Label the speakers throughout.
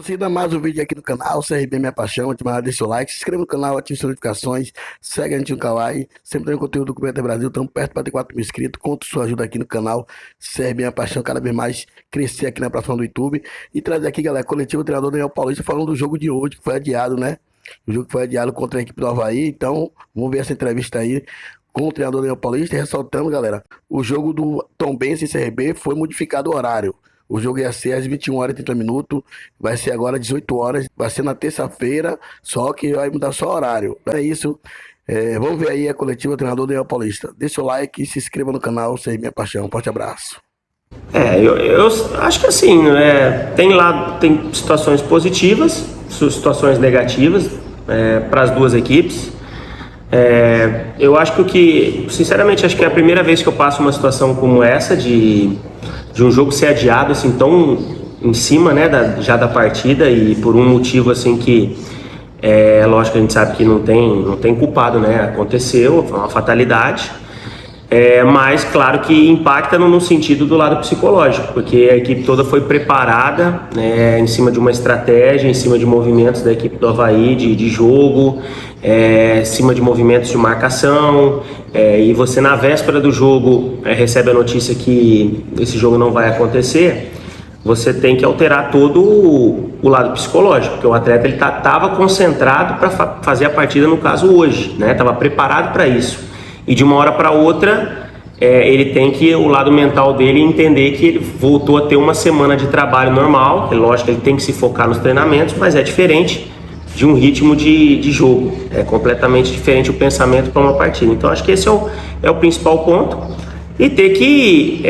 Speaker 1: torcida, mais um vídeo aqui no canal, CRB Minha Paixão, deixa o like, se inscreva no canal, ative as notificações, segue a gente no Kawaii, sempre tem conteúdo do Cometa Brasil, estamos perto para ter 4 mil inscritos, conto sua ajuda aqui no canal, CRB Minha Paixão, cada vez mais crescer aqui na plataforma do YouTube, e trazer aqui, galera, coletivo treinador Daniel Paulista, falando do jogo de hoje, que foi adiado, né? O jogo que foi adiado contra a equipe do Avaí, então vamos ver essa entrevista aí com o treinador Daniel Paulista, e ressaltando, galera, o jogo do Tombense e CRB foi modificado o horário. O jogo ia ser às 21 horas e 30 minutos, vai ser agora às 18 horas, vai ser na terça-feira, só que vai mudar só o horário. É isso, vamos ver aí a coletiva treinador Daniel Paulista. Deixa o like e se inscreva no canal, CRB Minha Paixão. Forte abraço.
Speaker 2: Eu acho que assim, tem situações positivas, situações negativas para as duas equipes. Eu acho sinceramente, acho que é a primeira vez que eu passo uma situação como essa de um jogo ser adiado assim tão em cima, né, já da partida, e por um motivo assim que lógico que a gente sabe que não tem culpado, né? Aconteceu, foi uma fatalidade. Mas claro que impacta no sentido do lado psicológico, porque a equipe toda foi preparada, né, em cima de uma estratégia, em cima de movimentos da equipe do Avaí de jogo, em cima de movimentos de marcação, e você na véspera do jogo recebe a notícia que esse jogo não vai acontecer. Você tem que alterar todo o lado psicológico, porque o atleta ele estava concentrado para fazer a partida, no caso hoje, né? Estava preparado para isso. E de uma hora para outra, ele tem que, o lado mental dele, entender que ele voltou a ter uma semana de trabalho normal. Lógico que ele tem que se focar nos treinamentos, mas é diferente de um ritmo de jogo. É completamente diferente o pensamento para uma partida. Então acho que esse é o principal ponto. E ter que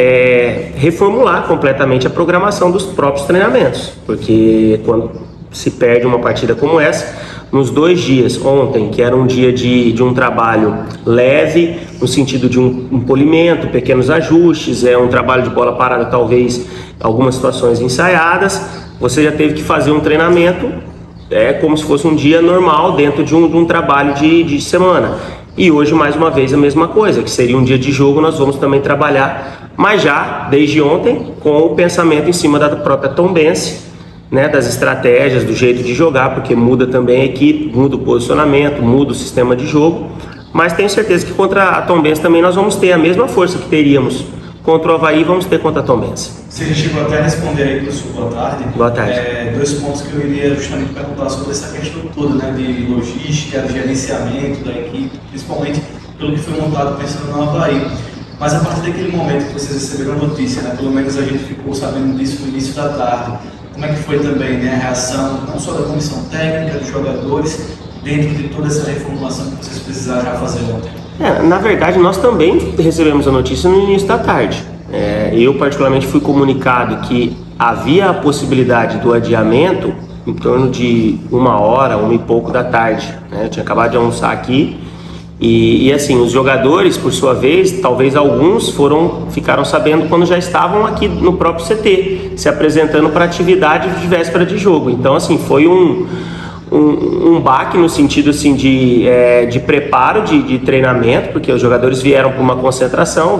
Speaker 2: reformular completamente a programação dos próprios treinamentos. Porque quando se perde uma partida como essa, nos 2 dias, ontem, que era um dia de um trabalho leve, no sentido de um polimento, pequenos ajustes, um trabalho de bola parada, talvez algumas situações ensaiadas, você já teve que fazer um treinamento como se fosse um dia normal dentro de um trabalho de semana. E hoje, mais uma vez, a mesma coisa, que seria um dia de jogo, nós vamos também trabalhar, mas já desde ontem, com o pensamento em cima da própria Tombense, né, das estratégias, do jeito de jogar, porque muda também a equipe, muda o posicionamento, muda o sistema de jogo. Mas tenho certeza que contra a Tombense também nós vamos ter a mesma força que teríamos contra o Avaí, vamos ter contra a Tombense.
Speaker 3: Você chegou até a responder aí para o seu boa tarde.
Speaker 2: Boa tarde.
Speaker 3: 2 pontos que eu iria justamente perguntar sobre essa questão toda, né, de logística, de gerenciamento da equipe, principalmente pelo que foi montado pensando no Avaí. Mas a partir daquele momento que vocês receberam a notícia, né, pelo menos a gente ficou sabendo disso no início da tarde, como é que foi também, né, a reação, não só da comissão técnica, dos jogadores, dentro de toda essa reformulação que vocês precisaram já fazer ontem?
Speaker 2: Na verdade, nós também recebemos a notícia no início da tarde. Eu particularmente fui comunicado que havia a possibilidade do adiamento em torno de 1h, 1 e pouco da tarde, né? Eu tinha acabado de almoçar aqui e assim, os jogadores, por sua vez, talvez alguns ficaram sabendo quando já estavam aqui no próprio CT, se apresentando para atividade de véspera de jogo. Então assim, foi um baque no sentido assim de preparo de treinamento, porque os jogadores vieram para uma concentração,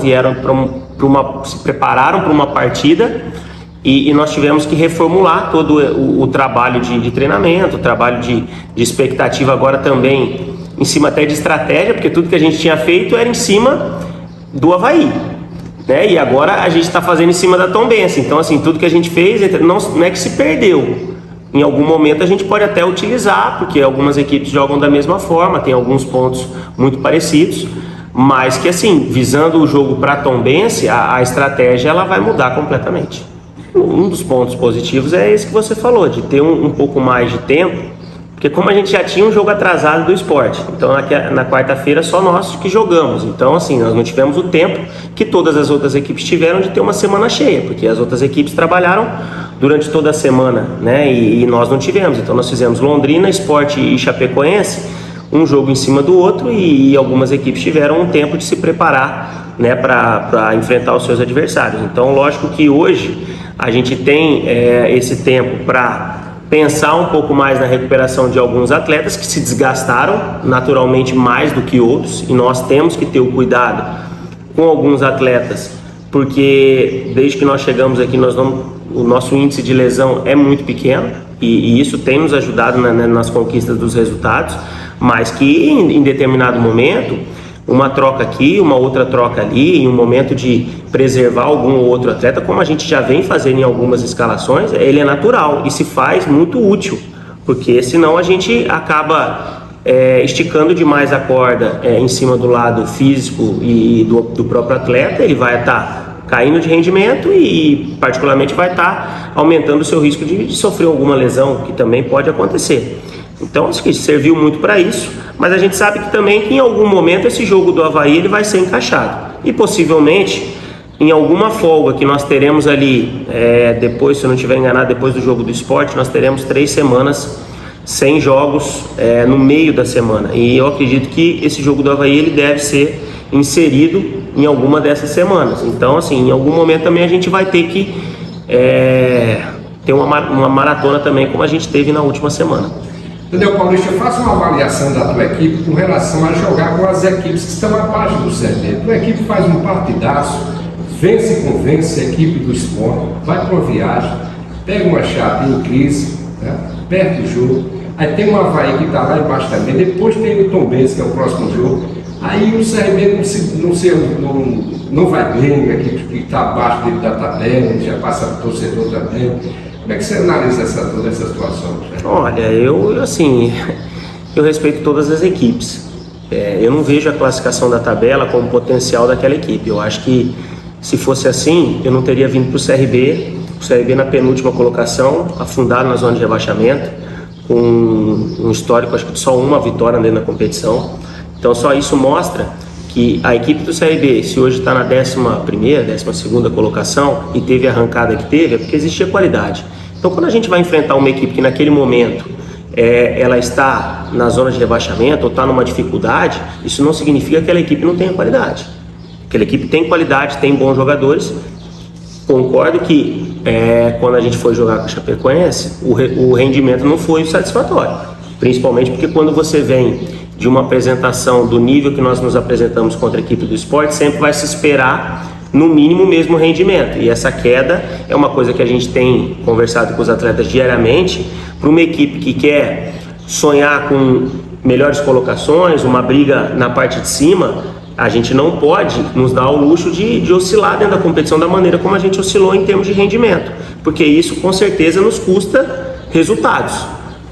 Speaker 2: se prepararam para uma partida, e nós tivemos que reformular todo o trabalho de treinamento, o trabalho de expectativa agora também em cima até de estratégia, porque tudo que a gente tinha feito era em cima do Avaí, né? E agora a gente está fazendo em cima da Tombense. Então assim, tudo que a gente fez não é que se perdeu. Em algum momento a gente pode até utilizar, porque algumas equipes jogam da mesma forma, tem alguns pontos muito parecidos, mas que assim, visando o jogo para a Tombense, a estratégia ela vai mudar completamente. Um dos pontos positivos é esse que você falou, de ter um pouco mais de tempo, porque como a gente já tinha um jogo atrasado do Sport, então na quarta-feira só nós que jogamos, então assim, nós não tivemos o tempo que todas as outras equipes tiveram de ter uma semana cheia, porque as outras equipes trabalharam durante toda a semana, né? E nós não tivemos. Então nós fizemos Londrina, Sport e Chapecoense, um jogo em cima do outro, e algumas equipes tiveram um tempo de se preparar, né, para enfrentar os seus adversários. Então lógico que hoje a gente tem esse tempo para pensar um pouco mais na recuperação de alguns atletas que se desgastaram naturalmente mais do que outros, e nós temos que ter o cuidado com alguns atletas, porque desde que nós chegamos aqui o nosso índice de lesão é muito pequeno, e isso tem nos ajudado nas conquistas dos resultados, mas que em determinado momento, uma troca aqui, uma outra troca ali, em um momento de preservar algum ou outro atleta, como a gente já vem fazendo em algumas escalações, ele é natural e se faz muito útil, porque senão a gente acaba esticando demais a corda em cima do lado físico e do próprio atleta, ele vai estar caindo de rendimento e particularmente vai estar aumentando o seu risco de sofrer alguma lesão, que também pode acontecer. Então, acho que serviu muito para isso, mas a gente sabe que também que em algum momento esse jogo do Avaí ele vai ser encaixado e possivelmente em alguma folga que nós teremos ali, depois, se eu não estiver enganado, depois do jogo do Sport, nós teremos 3 semanas sem jogos no meio da semana, e eu acredito que esse jogo do Avaí ele deve ser inserido em alguma dessas semanas. Então, assim, em algum momento também a gente vai ter que ter uma maratona também, como a gente teve na última semana.
Speaker 4: Entendeu, Paulista? Faça uma avaliação da tua equipe com relação a jogar com as equipes que estão abaixo do CRB. A tua equipe faz um partidaço, vence e convence a equipe do Sport, vai para uma viagem, pega uma chave em crise, né? Perde o jogo, aí tem um Avaí que está lá embaixo também, depois tem o Tombense, que é o próximo jogo, aí o CRB não vai bem, a equipe que está abaixo dele da tabela, já passa para o torcedor também. Como é que você analisa toda essa situação? Né?
Speaker 2: Olha, eu respeito todas as equipes. Eu não vejo a classificação da tabela como potencial daquela equipe. Eu acho que se fosse assim, eu não teria vindo para o CRB na penúltima colocação, afundado na zona de rebaixamento, com um histórico, acho que de só uma vitória dentro da competição. Então só isso mostra que a equipe do CRB, se hoje está na 11ª, 12ª colocação e teve a arrancada que teve, é porque existia qualidade. Então quando a gente vai enfrentar uma equipe que naquele momento ela está na zona de rebaixamento ou está numa dificuldade, isso não significa que aquela equipe não tenha qualidade. Aquela equipe tem qualidade, tem bons jogadores. Concordo que quando a gente foi jogar com a Chapecoense, o rendimento não foi satisfatório, principalmente porque quando você vem de uma apresentação do nível que nós nos apresentamos contra a equipe do Sport, sempre vai se esperar no mínimo o mesmo rendimento, e essa queda é uma coisa que a gente tem conversado com os atletas diariamente. Para uma equipe que quer sonhar com melhores colocações, uma briga na parte de cima, a gente não pode nos dar o luxo de oscilar dentro da competição da maneira como a gente oscilou em termos de rendimento, porque isso com certeza nos custa resultados,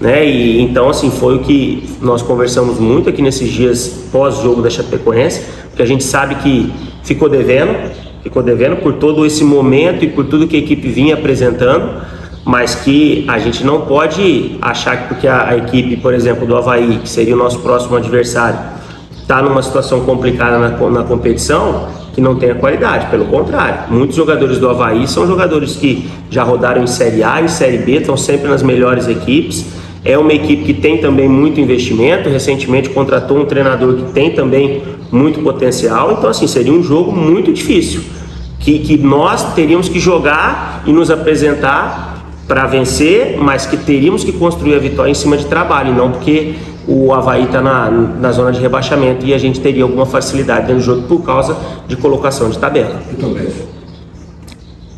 Speaker 2: né? E então, assim, foi o que nós conversamos muito aqui nesses dias pós-jogo da Chapecoense, porque a gente sabe que ficou devendo por todo esse momento e por tudo que a equipe vinha apresentando, mas que a gente não pode achar que porque a equipe, por exemplo, do Avaí, que seria o nosso próximo adversário, está numa situação complicada na competição, que não tenha qualidade. Pelo contrário, muitos jogadores do Avaí são jogadores que já rodaram em Série A, em Série B, estão sempre nas melhores equipes. É uma equipe que tem também muito investimento, recentemente contratou um treinador que tem também muito potencial. Então, assim, seria um jogo muito difícil, que nós teríamos que jogar e nos apresentar para vencer, mas que teríamos que construir a vitória em cima de trabalho, não porque o Avaí está na zona de rebaixamento e a gente teria alguma facilidade dentro do jogo por causa de colocação de tabela.
Speaker 4: E Tombense?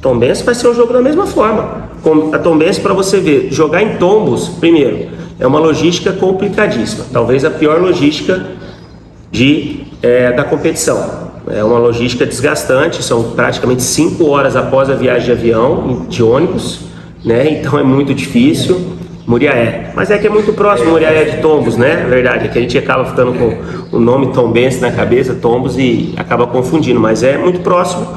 Speaker 2: Tombense vai ser um jogo da mesma forma. A Tombense, para você ver, jogar em Tombos, primeiro, é uma logística complicadíssima, talvez a pior logística da competição. É uma logística desgastante, são praticamente 5 horas após a viagem de avião, de ônibus, né? Então é muito difícil. Muriaé, mas é que é muito próximo Muriaé de Tombos, né? É verdade, é que a gente acaba ficando com o nome Tombense na cabeça, Tombos, e acaba confundindo, mas é muito próximo.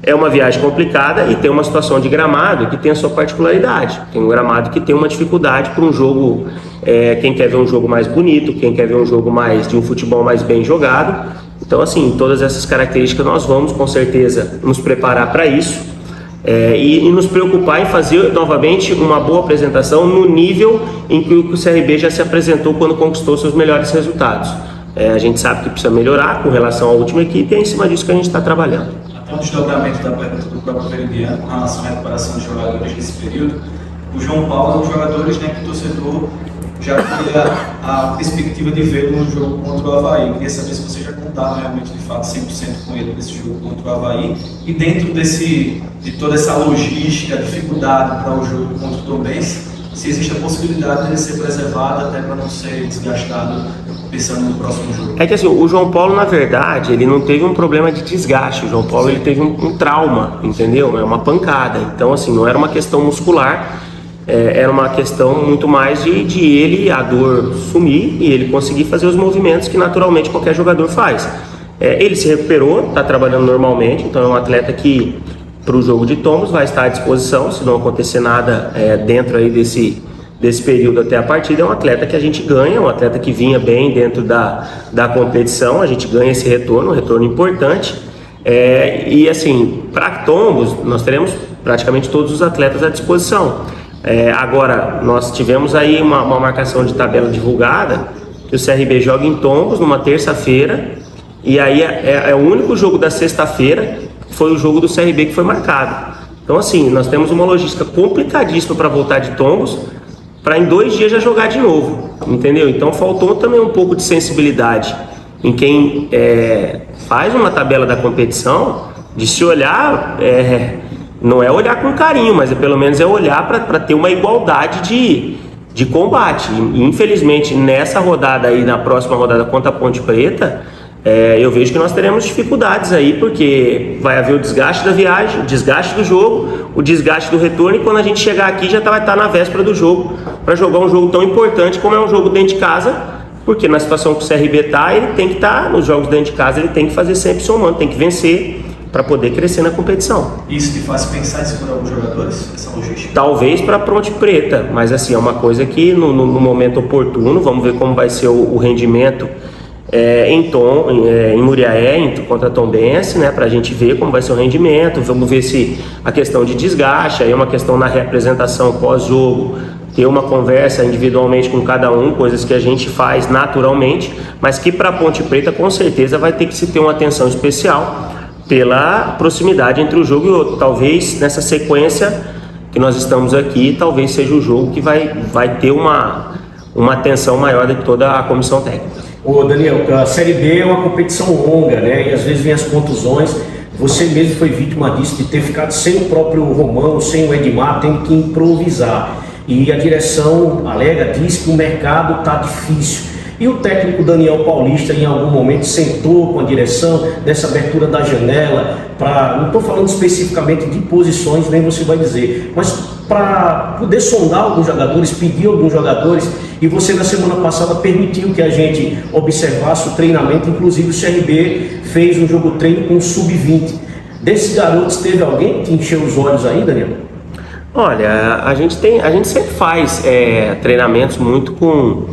Speaker 2: É uma viagem complicada e tem uma situação de gramado que tem a sua particularidade. Tem um gramado que tem uma dificuldade para um jogo, quem quer ver um jogo mais bonito, quem quer ver um jogo mais de um futebol mais bem jogado. Então, assim, todas essas características nós vamos com certeza nos preparar para isso. E nos preocupar em fazer novamente uma boa apresentação no nível em que o CRB já se apresentou quando conquistou seus melhores resultados. A gente sabe que precisa melhorar com relação à última equipe e é em cima disso que a gente está trabalhando.
Speaker 3: Até um desdobramento da pergunta do próprio Veridiano com relação à recuperação de jogadores nesse período. O João Paulo é um jogadores, né, que o torcedor já tinha a perspectiva de vê-lo no jogo contra o Avaí. Eu queria saber se você já contava realmente, de fato, 100% com ele nesse jogo contra o Avaí. E dentro de toda essa logística, dificuldade para o jogo contra o Tombense, se existe a possibilidade de ele ser preservado até para não ser desgastado pensando no próximo jogo.
Speaker 2: É que assim, o João Paulo, na verdade, ele não teve um problema de desgaste. O João Paulo, ele teve um trauma, entendeu? É uma pancada. Então, assim, não era uma questão muscular, era uma questão muito mais de ele, a dor sumir e ele conseguir fazer os movimentos que naturalmente qualquer jogador faz. Ele se recuperou, está trabalhando normalmente, então é um atleta que para o jogo de Tombos vai estar à disposição, se não acontecer nada dentro aí desse período até a partida. É um atleta que a gente ganha, um atleta que vinha bem dentro da competição, a gente ganha esse retorno, um retorno importante. E assim, para Tombos, nós teremos praticamente todos os atletas à disposição. Agora, nós tivemos aí uma marcação de tabela divulgada, que o CRB joga em Tombos numa terça-feira, e aí é o único jogo da sexta-feira, foi o jogo do CRB que foi marcado. Então assim, nós temos uma logística complicadíssima para voltar de Tombos, para em 2 dias já jogar de novo, entendeu? Então faltou também um pouco de sensibilidade em quem faz uma tabela da competição, de se olhar, não é olhar com carinho, mas pelo menos é olhar para ter uma igualdade de combate. E infelizmente nessa rodada aí, na próxima rodada contra a Ponte Preta, eu vejo que nós teremos dificuldades aí, porque vai haver o desgaste da viagem, o desgaste do jogo, o desgaste do retorno, e quando a gente chegar aqui já vai estar na véspera do jogo, para jogar um jogo tão importante como é um jogo dentro de casa, porque na situação que o CRB está, ele tem que estar nos jogos dentro de casa, ele tem que fazer sempre somando, tem que vencer para poder crescer na competição.
Speaker 3: Isso te faz pensar em segurar alguns jogadores, essa logística?
Speaker 2: Talvez para a Ponte Preta, mas assim, é uma coisa que no momento oportuno, vamos ver como vai ser o rendimento em Muriaé, contra a Tombense, né, para a gente ver como vai ser o rendimento. Vamos ver se a questão de desgaste, aí é uma questão na representação pós-jogo, ter uma conversa individualmente com cada um, coisas que a gente faz naturalmente, mas que para a Ponte Preta com certeza vai ter que se ter uma atenção especial pela proximidade entre o jogo e o outro. Talvez nessa sequência que nós estamos aqui, talvez seja o jogo que vai ter uma atenção maior de toda a comissão técnica.
Speaker 5: Ô Daniel, a Série B é uma competição longa, né? E às vezes vem as contusões. Você mesmo foi vítima disso, de ter ficado sem o próprio Romão, sem o Edmar, tendo que improvisar. E a direção alega, diz que o mercado está difícil. E o técnico Daniel Paulista, em algum momento, sentou com a direção dessa abertura da janela, não estou falando especificamente de posições, nem você vai dizer, mas para poder sondar alguns jogadores, pedir alguns jogadores, e você na semana passada permitiu que a gente observasse o treinamento, inclusive o CRB fez um jogo treino com o Sub-20. Desses garotos, teve alguém que te encheu os olhos aí, Daniel?
Speaker 2: Olha, a gente sempre faz treinamentos muito com...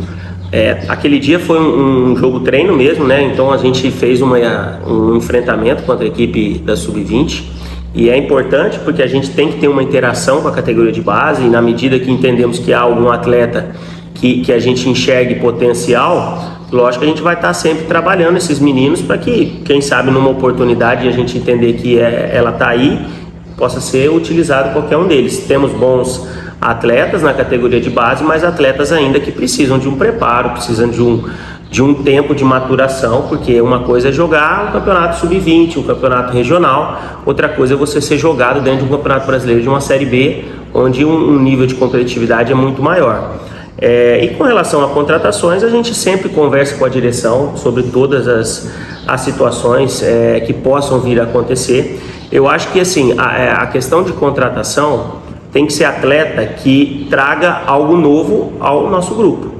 Speaker 2: aquele dia foi um jogo treino mesmo, né? Então a gente fez um enfrentamento contra a equipe da Sub-20, e é importante porque a gente tem que ter uma interação com a categoria de base, e na medida que entendemos que há algum atleta que a gente enxergue potencial, lógico que a gente vai estar sempre trabalhando esses meninos para que, quem sabe, numa oportunidade a gente entender que ela está aí, possa ser utilizado qualquer um deles. Temos bons atletas na categoria de base, mas atletas ainda que precisam de um preparo, precisam de um tempo de maturação, porque uma coisa é jogar um campeonato sub-20, um campeonato regional, outra coisa é você ser jogado dentro de um campeonato brasileiro de uma Série B, onde um nível de competitividade é muito maior. E com relação a contratações, a gente sempre conversa com a direção sobre todas as situações que possam vir a acontecer. Eu acho que assim, a questão de contratação tem que ser atleta que traga algo novo ao nosso grupo.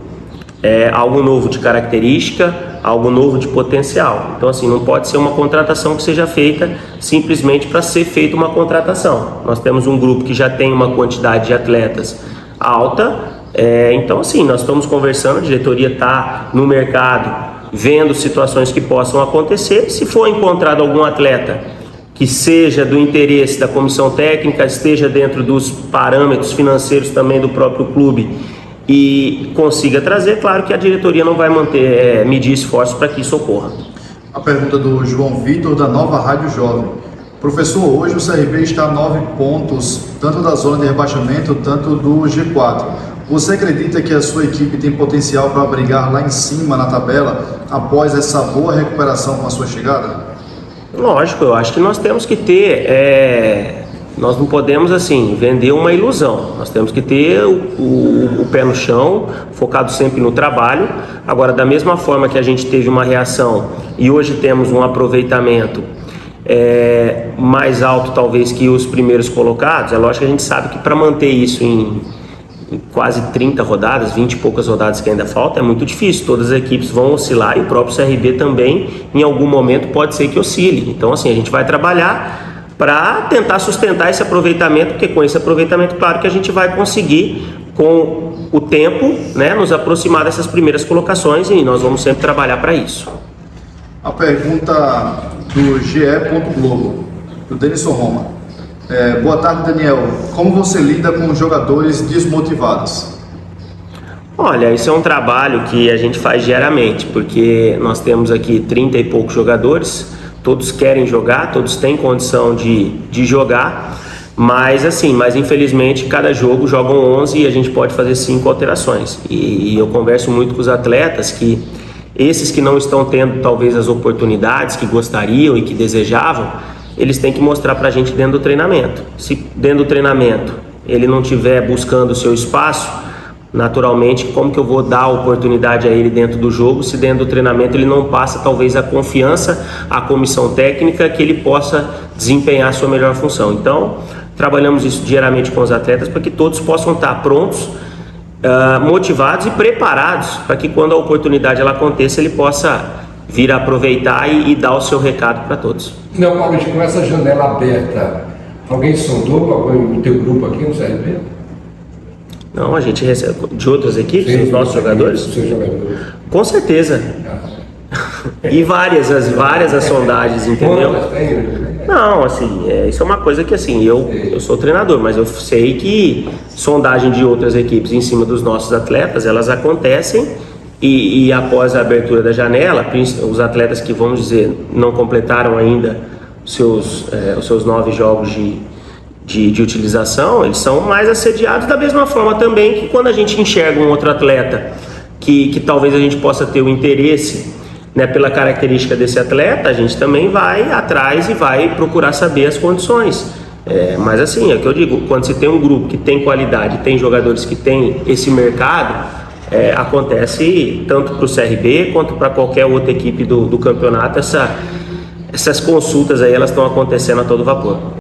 Speaker 2: Algo novo de característica, algo novo de potencial. Então assim, não pode ser uma contratação que seja feita simplesmente para ser feita uma contratação. Nós temos um grupo que já tem uma quantidade de atletas alta, então assim, nós estamos conversando, a diretoria está no mercado, vendo situações que possam acontecer. Se for encontrado algum atleta que seja do interesse da comissão técnica, esteja dentro dos parâmetros financeiros também do próprio clube e consiga trazer, claro que a diretoria não vai medir esforços para que isso ocorra.
Speaker 6: A pergunta do João Vitor, da Nova Rádio Jovem. Professor, hoje o CRB está a 9 pontos, tanto da zona de rebaixamento, tanto do G4. Você acredita que a sua equipe tem potencial para brigar lá em cima na tabela após essa boa recuperação com a sua chegada?
Speaker 2: Lógico, eu acho que nós temos que ter nós não podemos assim vender uma ilusão. Nós temos que ter o pé no chão, focado sempre no trabalho. Agora, da mesma forma que a gente teve uma reação e hoje temos um aproveitamento mais alto talvez que os primeiros colocados, é lógico que a gente sabe que para manter isso em quase 30 rodadas, 20 e poucas rodadas que ainda falta, é muito difícil. Todas as equipes vão oscilar e o próprio CRB também em algum momento pode ser que oscile. Então assim, a gente vai trabalhar para tentar sustentar esse aproveitamento, porque com esse aproveitamento, claro que a gente vai conseguir com o tempo, né, nos aproximar dessas primeiras colocações, e nós vamos sempre trabalhar para isso.
Speaker 6: A pergunta do GE. Globo, do Denison Roma. Boa tarde, Daniel. Como você lida com jogadores desmotivados?
Speaker 2: Olha, isso é um trabalho que a gente faz diariamente, porque nós temos aqui 30 e poucos jogadores, todos querem jogar, todos têm condição de jogar, mas infelizmente cada jogo jogam 11 e a gente pode fazer 5 alterações. E eu converso muito com os atletas que esses que não estão tendo talvez as oportunidades que gostariam e que desejavam, eles têm que mostrar pra gente dentro do treinamento. Se dentro do treinamento ele não estiver buscando o seu espaço, naturalmente, como que eu vou dar a oportunidade a ele dentro do jogo se dentro do treinamento ele não passa talvez a confiança à comissão técnica que ele possa desempenhar a sua melhor função. Então, trabalhamos isso diariamente com os atletas para que todos possam estar prontos, motivados e preparados para que quando a oportunidade ela aconteça ele possa vir a aproveitar e dar o seu recado para todos.
Speaker 4: Não, Paulo, com essa janela aberta, alguém sondou alguém no teu grupo aqui no CRB?
Speaker 2: Não, a gente recebe de outras equipes,
Speaker 4: Sim,
Speaker 2: os nossos jogadores?
Speaker 4: Os seus jogadores.
Speaker 2: Com certeza. E várias as sondagens, entendeu? Não, isso é uma coisa que eu sou treinador, mas eu sei que sondagem de outras equipes em cima dos nossos atletas, elas acontecem e após a abertura da janela, os atletas que, vamos dizer, não completaram ainda os seus 9 jogos de utilização, eles são mais assediados da mesma forma também que quando a gente enxerga um outro atleta que talvez a gente possa ter o interesse, né, pela característica desse atleta, a gente também vai atrás e vai procurar saber as condições. Mas é o que eu digo, quando você tem um grupo que tem qualidade, tem jogadores que tem esse mercado, acontece tanto para o CRB quanto para qualquer outra equipe do campeonato, essas consultas aí elas estão acontecendo a todo vapor.